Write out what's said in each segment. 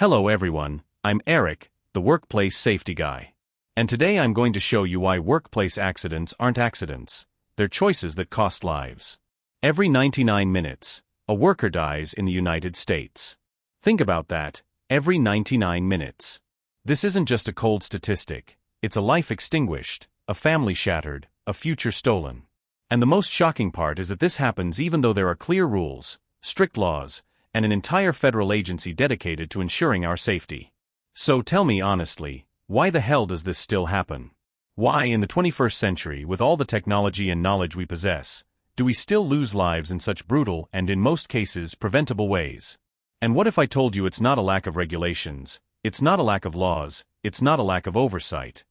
Hello everyone, I'm Eric, the workplace safety guy. And today I'm going to show you why workplace accidents aren't accidents, they're choices that cost lives. Every 99 minutes, a worker dies in the United States. Think about that, every 99 minutes. This isn't just a cold statistic, it's a life extinguished, a family shattered, a future stolen. And the most shocking part is that this happens even though there are clear rules, strict laws, and an entire federal agency dedicated to ensuring our safety. So tell me honestly, why the hell does this still happen? Why in the 21st century, with all the technology and knowledge we possess, do we still lose lives in such brutal and in most cases preventable ways? And what if I told you it's not a lack of regulations, it's not a lack of laws, it's not a lack of oversight.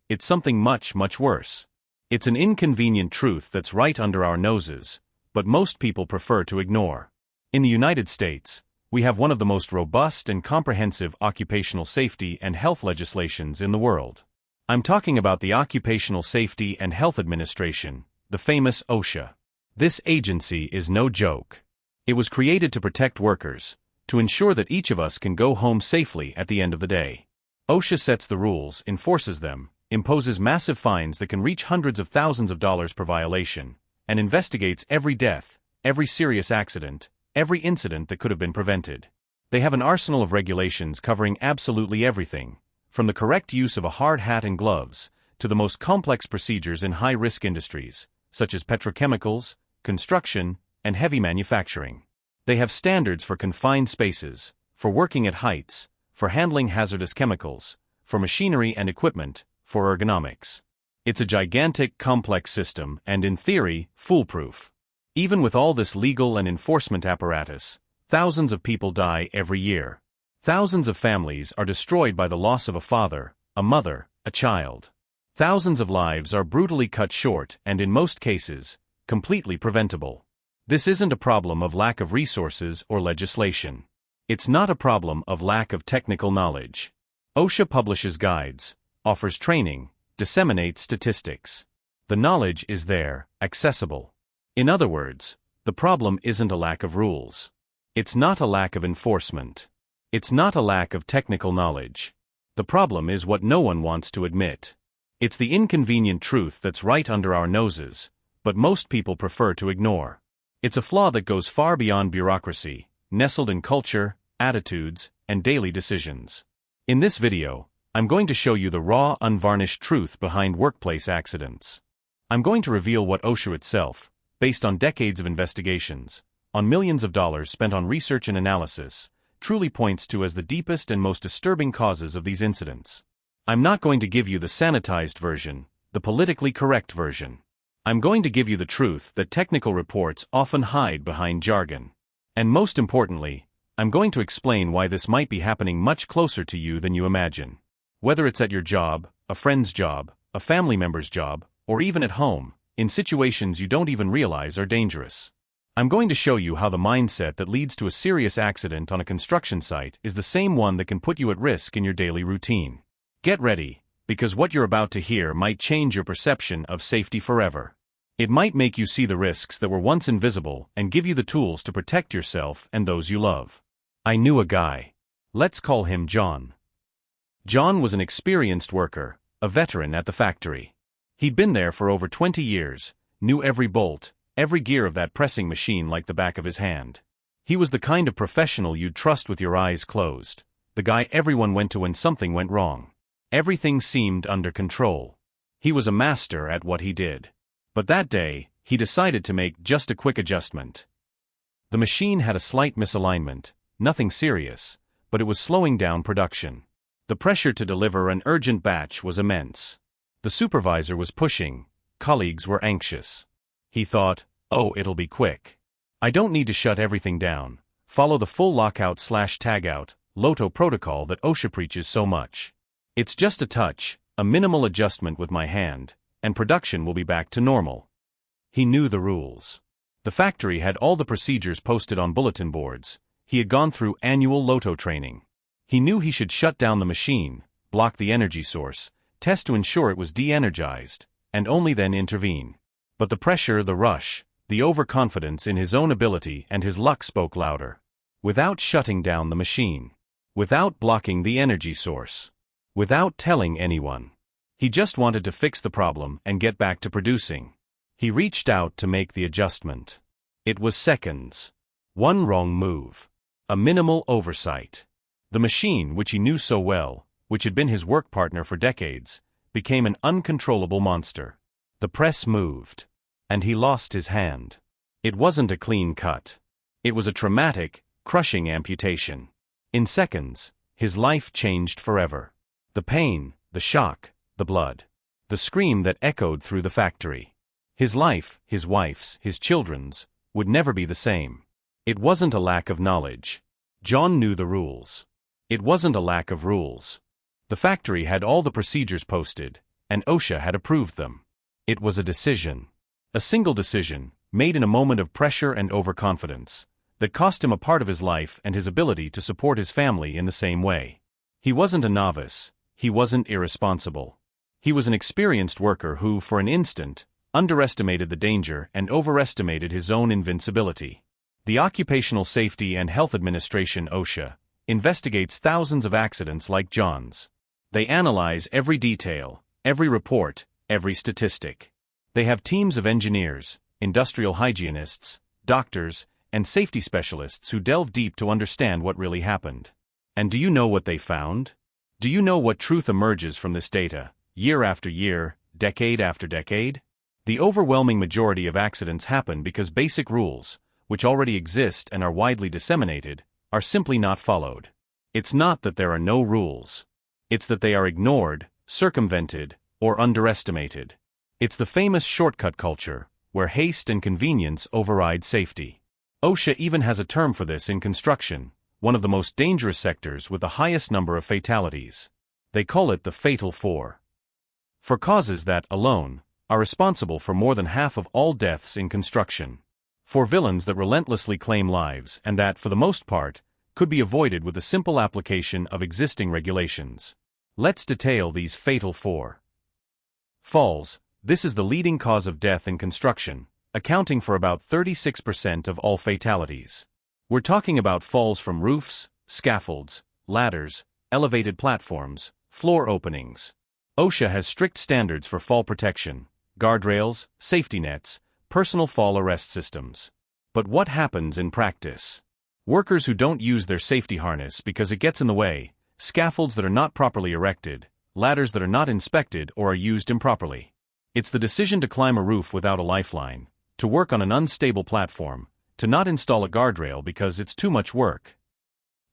It's something much, much worse. It's an inconvenient truth that's right under our noses, but most people prefer to ignore. In the United States, we have one of the most robust and comprehensive occupational safety and health legislations in the world. I'm talking about the Occupational Safety and Health Administration, the famous OSHA. This agency is no joke. It was created to protect workers, to ensure that each of us can go home safely at the end of the day. OSHA sets the rules, enforces them, imposes massive fines that can reach hundreds of thousands of dollars per violation, and investigates every death, every serious accident, every incident that could have been prevented. They have an arsenal of regulations covering absolutely everything, from the correct use of a hard hat and gloves, to the most complex procedures in high-risk industries, such as petrochemicals, construction, and heavy manufacturing. They have standards for confined spaces, for working at heights, for handling hazardous chemicals, for machinery and equipment, for ergonomics. It's a gigantic, complex system and, in theory, foolproof. Even with all this legal and enforcement apparatus, thousands of people die every year. Thousands of families are destroyed by the loss of a father, a mother, a child. Thousands of lives are brutally cut short and, in most cases, completely preventable. This isn't a problem of lack of resources or legislation. It's not a problem of lack of technical knowledge. OSHA publishes guides, offers training, disseminates statistics. The knowledge is there, accessible. In other words, the problem isn't a lack of rules. It's not a lack of enforcement. It's not a lack of technical knowledge. The problem is what no one wants to admit. It's the inconvenient truth that's right under our noses, but most people prefer to ignore. It's a flaw that goes far beyond bureaucracy, nestled in culture, attitudes, and daily decisions. In this video, I'm going to show you the raw, unvarnished truth behind workplace accidents. I'm going to reveal what OSHA itself, based on decades of investigations, on millions of dollars spent on research and analysis, truly points to as the deepest and most disturbing causes of these incidents. I'm not going to give you the sanitized version, the politically correct version. I'm going to give you the truth that technical reports often hide behind jargon. And most importantly, I'm going to explain why this might be happening much closer to you than you imagine. Whether it's at your job, a friend's job, a family member's job, or even at home, in situations you don't even realize are dangerous. I'm going to show you how the mindset that leads to a serious accident on a construction site is the same one that can put you at risk in your daily routine. Get ready, because what you're about to hear might change your perception of safety forever. It might make you see the risks that were once invisible and give you the tools to protect yourself and those you love. I knew a guy. Let's call him John. John was an experienced worker, a veteran at the factory. He'd been there for over 20 years, knew every bolt, every gear of that pressing machine like the back of his hand. He was the kind of professional you'd trust with your eyes closed, the guy everyone went to when something went wrong. Everything seemed under control. He was a master at what he did. But that day, he decided to make just a quick adjustment. The machine had a slight misalignment, nothing serious, but it was slowing down production. The pressure to deliver an urgent batch was immense. The supervisor was pushing, colleagues were anxious. He thought, oh, it'll be quick. I don't need to shut everything down, follow the full lockout/tagout, LOTO protocol that OSHA preaches so much. It's just a touch, a minimal adjustment with my hand, and production will be back to normal. He knew the rules. The factory had all the procedures posted on bulletin boards. He had gone through annual LOTO training. He knew he should shut down the machine, block the energy source, test to ensure it was de-energized, and only then intervene. But the pressure, the rush, the overconfidence in his own ability and his luck spoke louder. Without shutting down the machine, without blocking the energy source, without telling anyone. He just wanted to fix the problem and get back to producing. He reached out to make the adjustment. It was seconds. One wrong move. A minimal oversight. The machine, which he knew so well, which had been his work partner for decades, became an uncontrollable monster. The press moved. And he lost his hand. It wasn't a clean cut. It was a traumatic, crushing amputation. In seconds, his life changed forever. The pain, the shock, the blood. The scream that echoed through the factory. His life, his wife's, his children's, would never be the same. It wasn't a lack of knowledge. John knew the rules. It wasn't a lack of rules. The factory had all the procedures posted, and OSHA had approved them. It was a decision. A single decision, made in a moment of pressure and overconfidence, that cost him a part of his life and his ability to support his family in the same way. He wasn't a novice. He wasn't irresponsible. He was an experienced worker who, for an instant, underestimated the danger and overestimated his own invincibility. The Occupational Safety and Health Administration (OSHA) investigates thousands of accidents like John's. They analyze every detail, every report, every statistic. They have teams of engineers, industrial hygienists, doctors, and safety specialists who delve deep to understand what really happened. And do you know what they found? Do you know what truth emerges from this data, year after year, decade after decade? The overwhelming majority of accidents happen because basic rules, which already exist and are widely disseminated, are simply not followed. It's not that there are no rules. It's that they are ignored, circumvented, or underestimated. It's the famous shortcut culture, where haste and convenience override safety. OSHA even has a term for this in construction, one of the most dangerous sectors with the highest number of fatalities. They call it the Fatal Four. For causes that, alone, are responsible for more than half of all deaths in construction. For villains that relentlessly claim lives and that, for the most part, could be avoided with a simple application of existing regulations. Let's detail these Fatal Four. Falls. This is the leading cause of death in construction, accounting for about 36% of all fatalities. We're talking about falls from roofs, scaffolds, ladders, elevated platforms, floor openings. OSHA has strict standards for fall protection, guardrails, safety nets, personal fall arrest systems. But what happens in practice? Workers who don't use their safety harness because it gets in the way, scaffolds that are not properly erected, ladders that are not inspected or are used improperly. It's the decision to climb a roof without a lifeline, to work on an unstable platform, to not install a guardrail because it's too much work.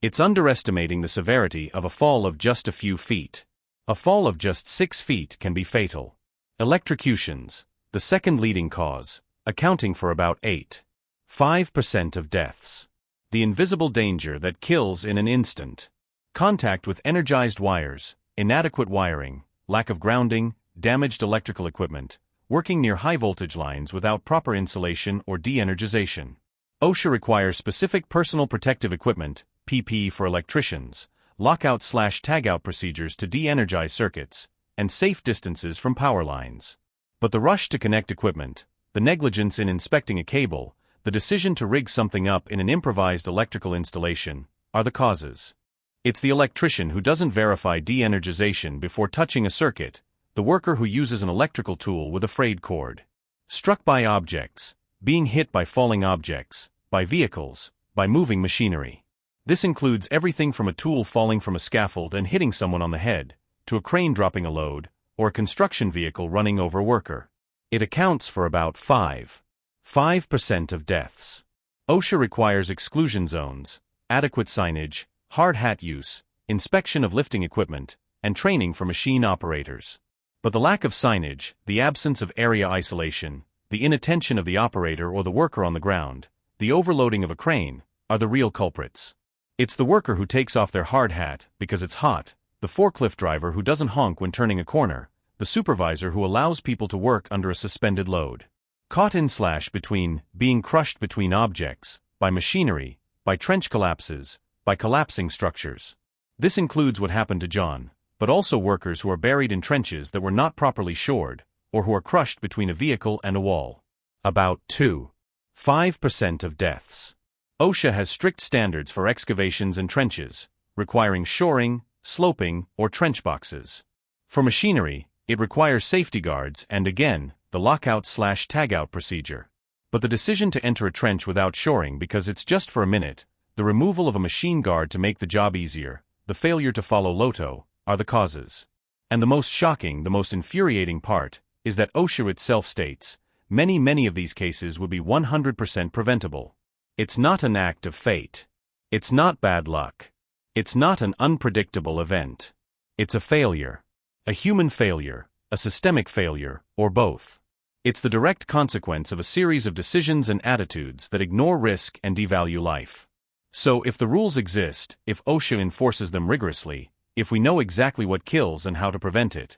It's underestimating the severity of a fall of just a few feet. A fall of just 6 feet can be fatal. Electrocutions, the second leading cause, accounting for about 8.5% of deaths. The invisible danger that kills in an instant. Contact with energized wires, inadequate wiring, lack of grounding, damaged electrical equipment, working near high-voltage lines without proper insulation or de-energization. OSHA requires specific personal protective equipment, PP for electricians, lockout/tagout procedures to de-energize circuits, and safe distances from power lines. But the rush to connect equipment, the negligence in inspecting a cable, the decision to rig something up in an improvised electrical installation, are the causes. It's the electrician who doesn't verify de-energization before touching a circuit, the worker who uses an electrical tool with a frayed cord. Struck by objects, being hit by falling objects, by vehicles, by moving machinery. This includes everything from a tool falling from a scaffold and hitting someone on the head, to a crane dropping a load, or a construction vehicle running over a worker. It accounts for about 5% of deaths. OSHA requires exclusion zones, adequate signage, hard hat use, inspection of lifting equipment, and training for machine operators. But the lack of signage, the absence of area isolation, the inattention of the operator or the worker on the ground, the overloading of a crane, are the real culprits. It's the worker who takes off their hard hat because it's hot, the forklift driver who doesn't honk when turning a corner, the supervisor who allows people to work under a suspended load. Caught in/between, being crushed between objects, by machinery, by trench collapses, by collapsing structures. This includes what happened to John, but also workers who are buried in trenches that were not properly shored, or who are crushed between a vehicle and a wall. About 2.5% of deaths. OSHA has strict standards for excavations and trenches, requiring shoring, sloping, or trench boxes. For machinery, it requires safety guards and again, the lockout/tagout procedure. But the decision to enter a trench without shoring because it's just for a minute, the removal of a machine guard to make the job easier, the failure to follow LOTO, are the causes. And the most shocking, the most infuriating part, is that OSHA itself states, many of these cases would be 100% preventable. It's not an act of fate. It's not bad luck. It's not an unpredictable event. It's a failure. A human failure, a systemic failure, or both. It's the direct consequence of a series of decisions and attitudes that ignore risk and devalue life. So if the rules exist, if OSHA enforces them rigorously, if we know exactly what kills and how to prevent it,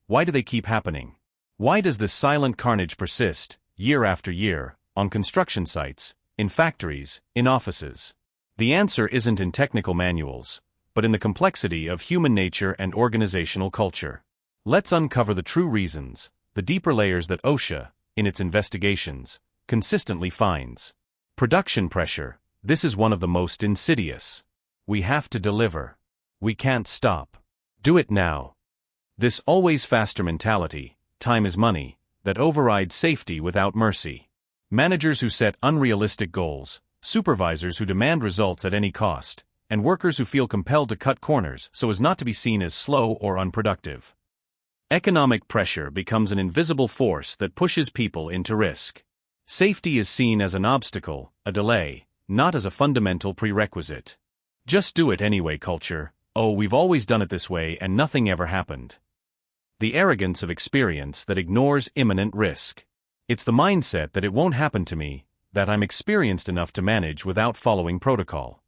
why do they keep happening? Why does this silent carnage persist, year after year, on construction sites, in factories, in offices? The answer isn't in technical manuals, but in the complexity of human nature and organizational culture. Let's uncover the true reasons, the deeper layers that OSHA, in its investigations, consistently finds. Production pressure. This is one of the most insidious. We have to deliver. We can't stop. Do it now. This always faster mentality, time is money, that overrides safety without mercy. Managers who set unrealistic goals, supervisors who demand results at any cost, and workers who feel compelled to cut corners so as not to be seen as slow or unproductive. Economic pressure becomes an invisible force that pushes people into risk. Safety is seen as an obstacle, a delay, not as a fundamental prerequisite. Just do it anyway culture. Oh, we've always done it this way and nothing ever happened. The arrogance of experience that ignores imminent risk. It's the mindset that it won't happen to me, that I'm experienced enough to manage without following protocol.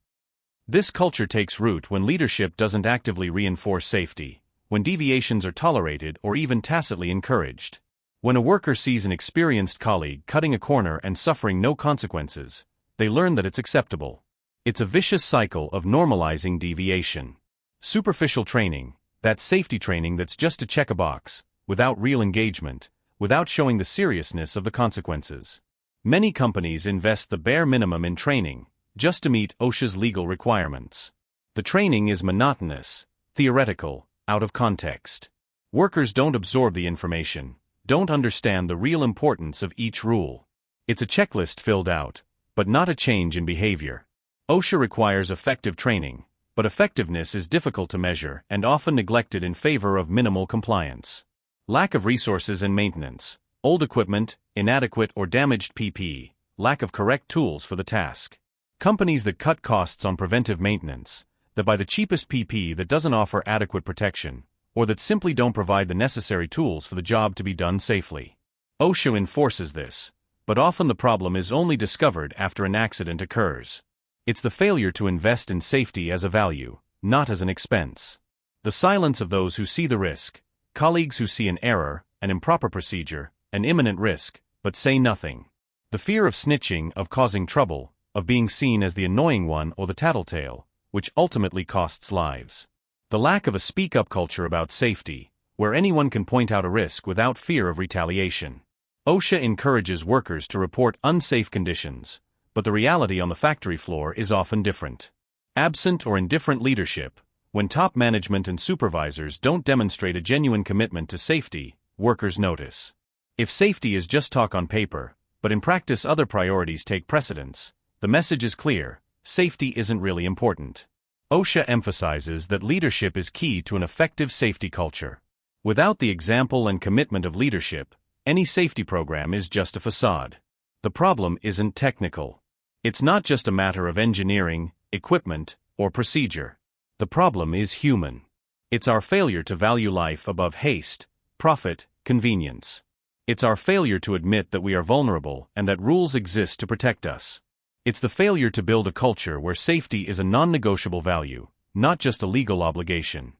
This culture takes root when leadership doesn't actively reinforce safety, when deviations are tolerated or even tacitly encouraged. When a worker sees an experienced colleague cutting a corner and suffering no consequences, they learn that it's acceptable. It's a vicious cycle of normalizing deviation. Superficial training, that safety training that's just to check a box, without real engagement, without showing the seriousness of the consequences. Many companies invest the bare minimum in training, just to meet OSHA's legal requirements. The training is monotonous, theoretical, out of context. Workers don't absorb the information, don't understand the real importance of each rule. It's a checklist filled out, but not a change in behavior. OSHA requires effective training, but effectiveness is difficult to measure and often neglected in favor of minimal compliance. Lack of resources and maintenance, old equipment, inadequate or damaged PPE, lack of correct tools for the task. Companies that cut costs on preventive maintenance, that buy the cheapest PPE that doesn't offer adequate protection, or that simply don't provide the necessary tools for the job to be done safely. OSHA enforces this, but often the problem is only discovered after an accident occurs. It's the failure to invest in safety as a value, not as an expense. The silence of those who see the risk, colleagues who see an error, an improper procedure, an imminent risk, but say nothing. The fear of snitching, of causing trouble, of being seen as the annoying one or the tattletale, which ultimately costs lives. The lack of a speak-up culture about safety, where anyone can point out a risk without fear of retaliation. OSHA encourages workers to report unsafe conditions, but the reality on the factory floor is often different. Absent or indifferent leadership, when top management and supervisors don't demonstrate a genuine commitment to safety, workers notice. If safety is just talk on paper, but in practice other priorities take precedence, the message is clear: safety isn't really important. OSHA emphasizes that leadership is key to an effective safety culture. Without the example and commitment of leadership, any safety program is just a facade. The problem isn't technical. It's not just a matter of engineering, equipment, or procedure. The problem is human. It's our failure to value life above haste, profit, convenience. It's our failure to admit that we are vulnerable and that rules exist to protect us. It's the failure to build a culture where safety is a non-negotiable value, not just a legal obligation.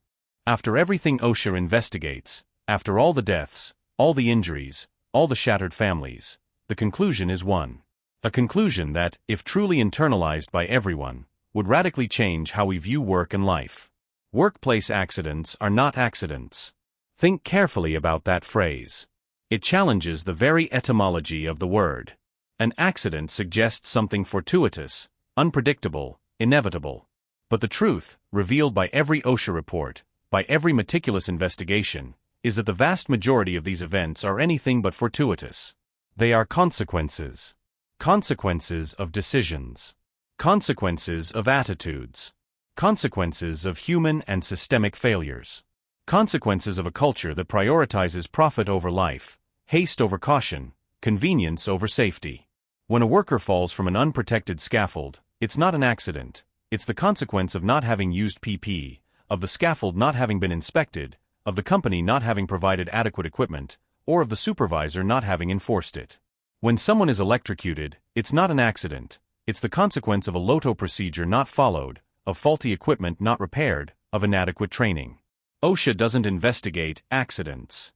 After everything OSHA investigates, after all the deaths, all the injuries, all the shattered families, the conclusion is one. A conclusion that, if truly internalized by everyone, would radically change how we view work and life. Workplace accidents are not accidents. Think carefully about that phrase. It challenges the very etymology of the word. An accident suggests something fortuitous, unpredictable, inevitable. But the truth, revealed by every OSHA report, by every meticulous investigation, is that the vast majority of these events are anything but fortuitous. They are consequences. Consequences of decisions. Consequences of attitudes. Consequences of human and systemic failures. Consequences of a culture that prioritizes profit over life, haste over caution, convenience over safety. When a worker falls from an unprotected scaffold, it's not an accident. It's the consequence of not having used PPE, of the scaffold not having been inspected, of the company not having provided adequate equipment, or of the supervisor not having enforced it. When someone is electrocuted, it's not an accident. It's the consequence of a LOTO procedure not followed, of faulty equipment not repaired, of inadequate training. OSHA doesn't investigate accidents.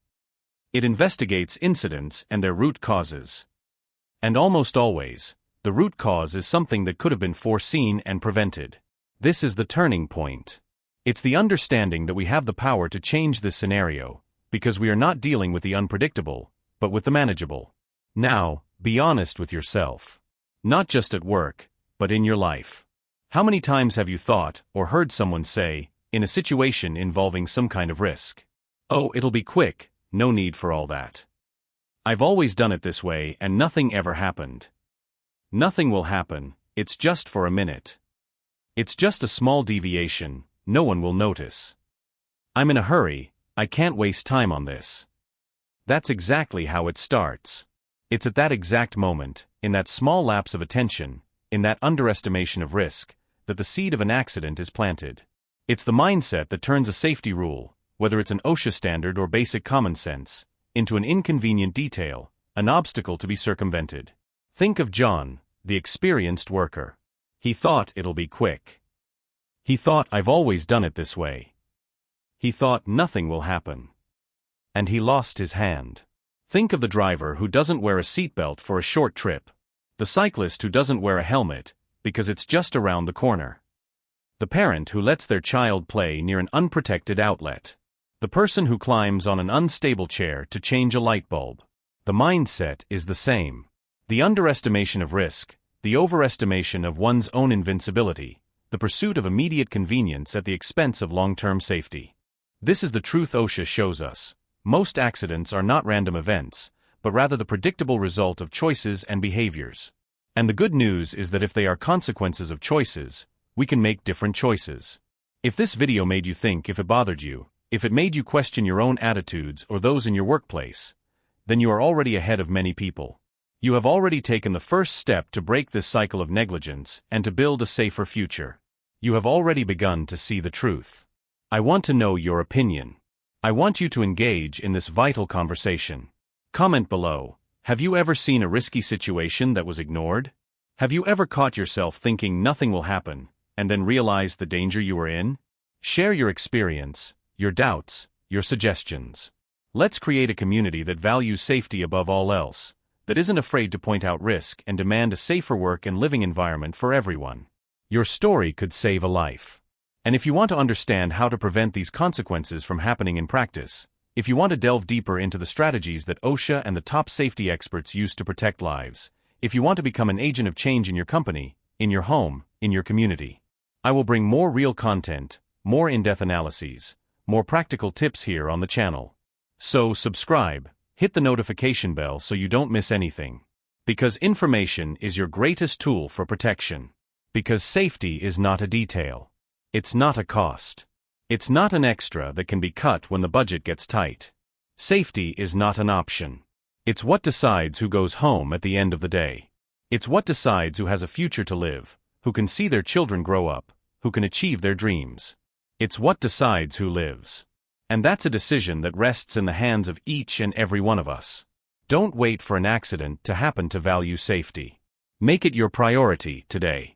It investigates incidents and their root causes. And almost always, the root cause is something that could have been foreseen and prevented. This is the turning point. It's the understanding that we have the power to change this scenario, because we are not dealing with the unpredictable, but with the manageable. Now, be honest with yourself. Not just at work, but in your life. How many times have you thought or heard someone say, in a situation involving some kind of risk, "Oh, it'll be quick, no need for all that. I've always done it this way and nothing ever happened. Nothing will happen, it's just for a minute. It's just a small deviation, no one will notice. I'm in a hurry, I can't waste time on this." That's exactly how it starts. It's at that exact moment, in that small lapse of attention, in that underestimation of risk, that the seed of an accident is planted. It's the mindset that turns a safety rule, whether it's an OSHA standard or basic common sense, into an inconvenient detail, an obstacle to be circumvented. Think of John, the experienced worker. He thought it'll be quick. He thought, I've always done it this way. He thought nothing will happen. And he lost his hand. Think of the driver who doesn't wear a seatbelt for a short trip. The cyclist who doesn't wear a helmet, because it's just around the corner. The parent who lets their child play near an unprotected outlet. The person who climbs on an unstable chair to change a light bulb. The mindset is the same. The underestimation of risk, the overestimation of one's own invincibility, the pursuit of immediate convenience at the expense of long-term safety. This is the truth OSHA shows us. Most accidents are not random events, but rather the predictable result of choices and behaviors. And the good news is that if they are consequences of choices, we can make different choices. If this video made you think, if it bothered you, if it made you question your own attitudes or those in your workplace, then you are already ahead of many people. You have already taken the first step to break this cycle of negligence and to build a safer future. You have already begun to see the truth. I want to know your opinion. I want you to engage in this vital conversation. Comment below. Have you ever seen a risky situation that was ignored? Have you ever caught yourself thinking nothing will happen, and then realized the danger you were in? Share your experience, your doubts, your suggestions. Let's create a community that values safety above all else, that isn't afraid to point out risk and demand a safer work and living environment for everyone. Your story could save a life. And if you want to understand how to prevent these consequences from happening in practice, if you want to delve deeper into the strategies that OSHA and the top safety experts use to protect lives, if you want to become an agent of change in your company, in your home, in your community, I will bring more real content, more in-depth analyses, more practical tips here on the channel. So subscribe, hit the notification bell so you don't miss anything. Because information is your greatest tool for protection. Because safety is not a detail. It's not a cost. It's not an extra that can be cut when the budget gets tight. Safety is not an option. It's what decides who goes home at the end of the day. It's what decides who has a future to live, who can see their children grow up, who can achieve their dreams. It's what decides who lives. And that's a decision that rests in the hands of each and every one of us. Don't wait for an accident to happen to value safety. Make it your priority today.